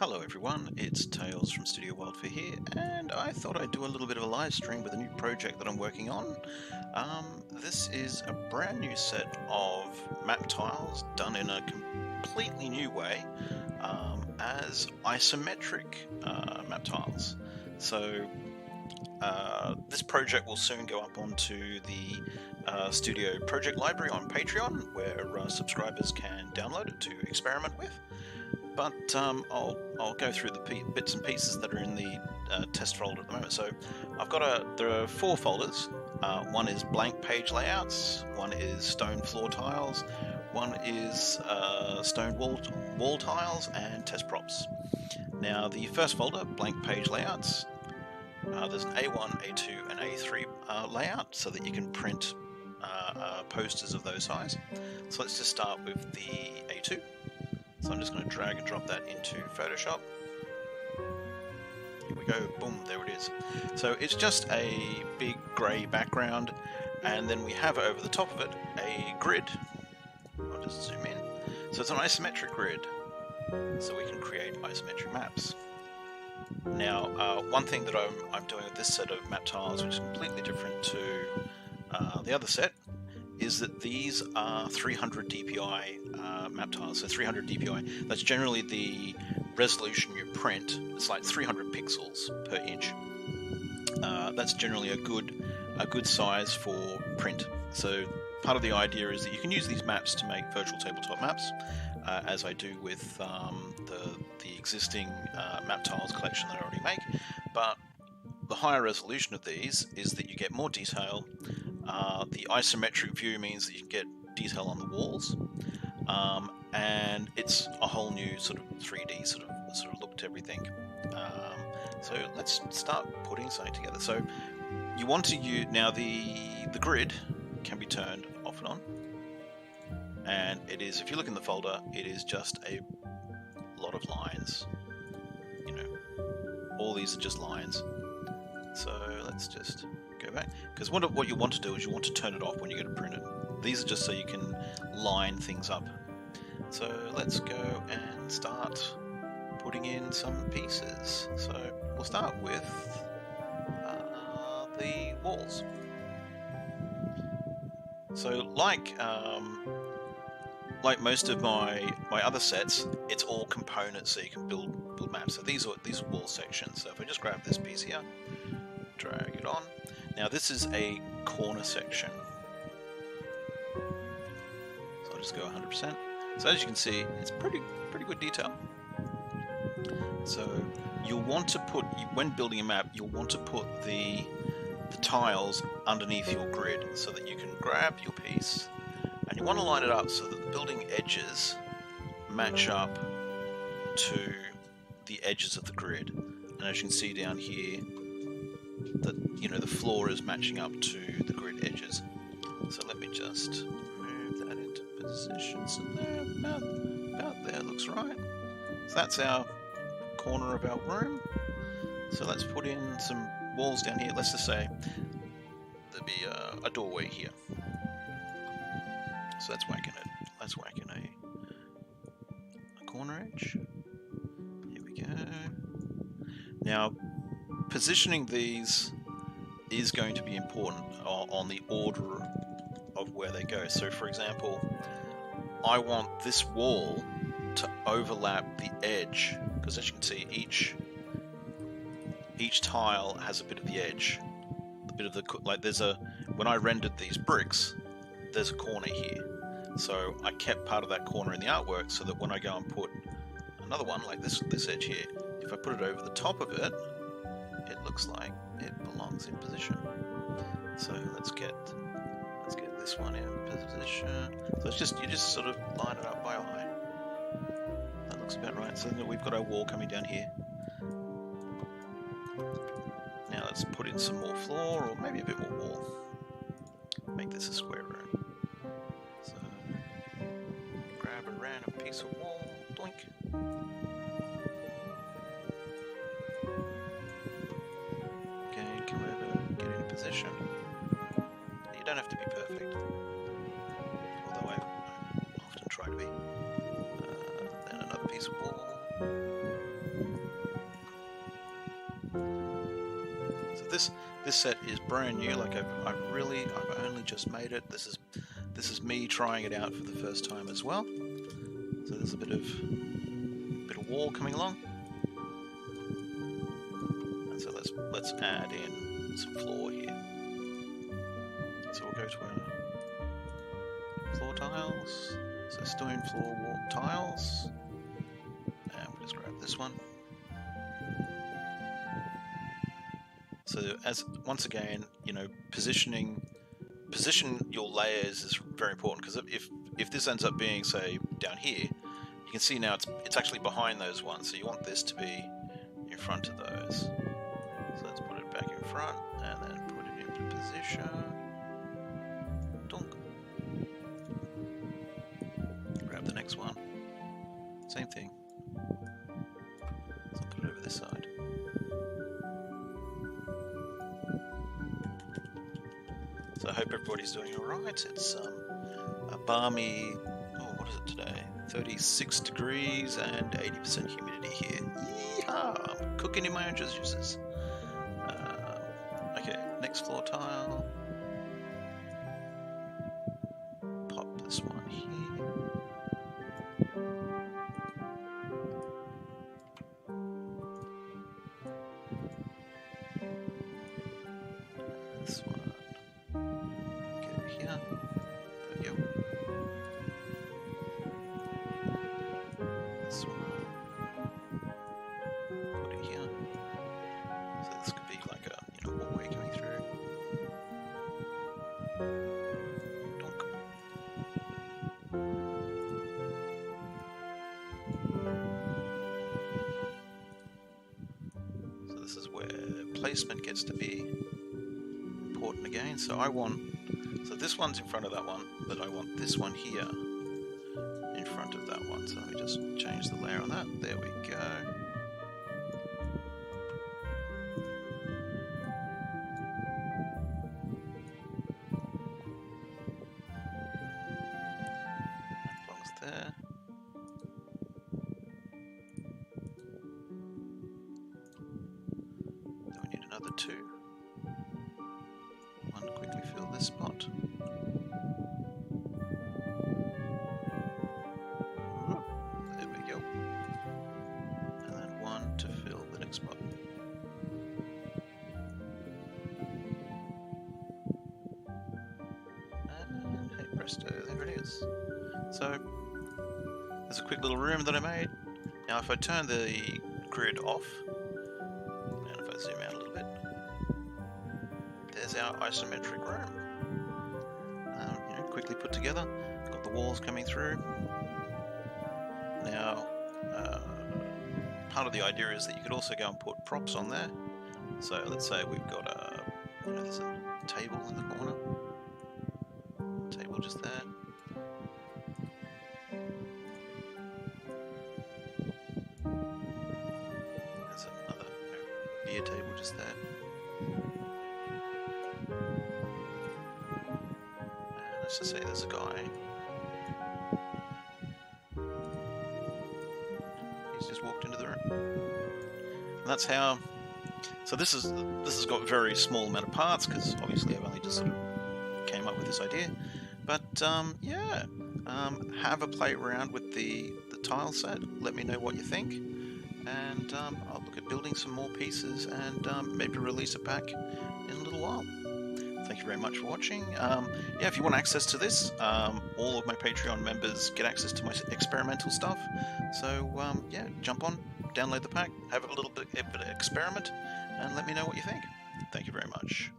Hello everyone, it's Tails from Studio WyldFurr here, and I thought I'd do a little bit of a live stream with a new project that I'm working on. This is a brand new set of map tiles done in a completely new way as isometric map tiles. So this project will soon go up onto the Studio Project Library on Patreon, where subscribers can download it to experiment with. But I'll go through the bits and pieces that are in the test folder at the moment. So there are 4 folders. One is blank page layouts, one is stone floor tiles, one is stone wall tiles, and test props. Now the first folder, blank page layouts, there's an A1, A2, and A3 layout so that you can print posters of those size. So let's just start with the A2. So I'm just going to drag and drop that into Photoshop. Here we go, boom, there it is. So it's just a big grey background, and then we have over the top of it a grid. I'll just zoom in. So it's an isometric grid, so we can create isometric maps. Now, one thing that I'm doing with this set of map tiles, which is completely different to the other set, is that these are 300 dpi map tiles. So 300 dpi, that's generally the resolution you print. It's like 300 pixels per inch. That's generally a good size for print. So part of the idea is that you can use these maps to make virtual tabletop maps, as I do with the existing map tiles collection that I already make. But the higher resolution of these is that you get more detail. The isometric view means that you can get detail on the walls, and it's a whole new sort of 3D sort of look to everything. So let's start putting something together. So you want to use now the grid can be turned off and on, and it is, if you look in the folder, it is just a lot of lines. You know, all these are just lines. So let's just go back, because what you want to do is you want to turn it off when you go to print it. These are just so you can line things up. So let's go and start putting in some pieces. So we'll start with the walls. So like most of my other sets, it's all components, so you can build maps. So these are wall sections. So if I just grab this piece here, drag it on. Now this is a corner section. So I'll just go 100%. So as you can see, it's pretty good detail. So you'll want to put, when building a map, you'll want to put the tiles underneath your grid so that you can grab your piece, and you want to line it up so that the building edges match up to the edges of the grid. And as you can see down here, that, you know, the floor is matching up to the grid edges. So let me just move that into position. So there, about there looks right. So that's our corner of our room. So let's put in some walls down here. Let's just say there'd be a doorway here. So let's whack in a corner edge. Here we go. Now, positioning these is going to be important on the order of where they go. So for example, I want this wall to overlap the edge, because as you can see, each tile has a bit of the edge, a bit of the, like when I rendered these bricks, there's a corner here. So I kept part of that corner in the artwork so that when I go and put another one like this edge here, if I put it over the top of it, it looks like it belongs in position. So let's get this one in position. So you just sort of line it up by eye. That looks about right. So then we've got our wall coming down here. Now let's put in some more floor, or maybe a bit more wall. Make this a square room. So grab a random piece of wall, doink. Come over, get in position. You don't have to be perfect, although I often try to be. Then another piece of wall. This set is brand new. Like I've only just made it. This is me trying it out for the first time as well. So there's a bit of wall coming along. And so let's add in some floor here. So we'll go to our floor tiles. So stone floor wall tiles. And we'll just grab this one. So once again, you know, position your layers is very important, because if this ends up being, say, down here, you can see now it's actually behind those ones. So you want this to be in front of those. So let's put it back in front and then put it into position. Dunk. Grab the next one. Same thing. So I'll put it over this side. So I hope everybody's doing alright. It's a balmy, what is it today? 36 degrees and 80% humidity here. Yeehaw! I'm cooking in my own juices. Okay, next floor tile. Pop this one here. This one. Here. There we go. This one. Put it here. So this could be like a hallway coming through. Donk. So this is where placement gets to be important again. So this one's in front of that one, but I want this one here in front of that one. So let me just change the layer on that. There we go. That belongs there. Then we need another two. One to quickly fill this spot. There we go. And then one to fill the next spot. And hey presto, there it is. So there's a quick little room that I made. Now if I turn the grid off, and if I zoom out a little bit, there's our isometric room. Quickly put together. Got the walls coming through. Now, part of the idea is that you could also go and put props on there. So let's say we've got there's a table in the corner. Table just there. There's another beer table just there. Let's just say there's a guy. He's just walked into the room. And that's how. So this has got very small amount of parts, because obviously I've only just sort of came up with this idea. But yeah, have a play around with the tile set. Let me know what you think, and I'll look at building some more pieces and maybe release it back in a little while. Thank you very much for watching. Yeah, if you want access to this, all of my Patreon members get access to my experimental stuff. So yeah, jump on, download the pack, have a little bit of an experiment, and let me know what you think. Thank you very much.